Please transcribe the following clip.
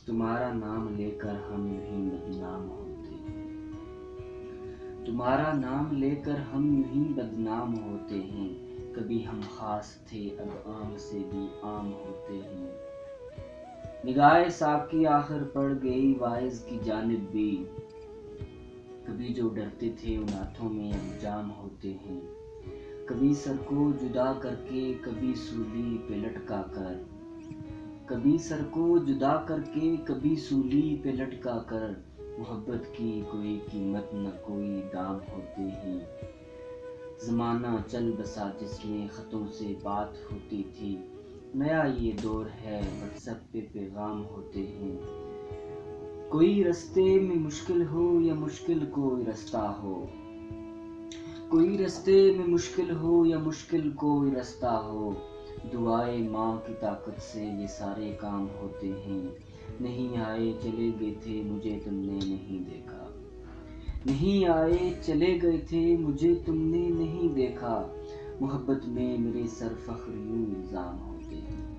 تمہارا نام لے کر ہم یوں ہی بدنام ہوتے ہیں، تمہارا نام لے کر ہم یوں ہی بدنام ہوتے ہیں، کبھی ہم خاص تھے اب عام سے بھی عام ہوتے ہیں۔ نگاہ ساقی آخر پڑ گئی واعظ کی جانب بھی، کبھی جو ڈرتے تھے ان ہاتھوں میں اب جام ہوتے ہیں۔ کبھی سر کو جدا کر کے کبھی سولی پہ لٹکا کر، کبھی سر کو جدا کر کے کبھی سولی پہ لٹکا کر، محبت کی کوئی قیمت نہ کوئی دام ہوتے ہیں۔ زمانہ چل بسا جس میں خطوں سے بات ہوتی تھی، نیا یہ دور ہے واٹس ایپ پہ پیغام ہوتے ہیں۔ کوئی رستے میں مشکل ہو یا مشکل کوئی رستہ ہو، کوئی رستے میں مشکل ہو یا مشکل کوئی رستہ ہو، دعائے ماں کی طاقت سے یہ سارے کام ہوتے ہیں۔ نہیں آئے چلے گئے تھے مجھے تم نے نہیں دیکھا، نہیں آئے چلے گئے تھے مجھے تم نے نہیں دیکھا، محبت میں میرے سر فخر یوں الزام ہوتے ہیں۔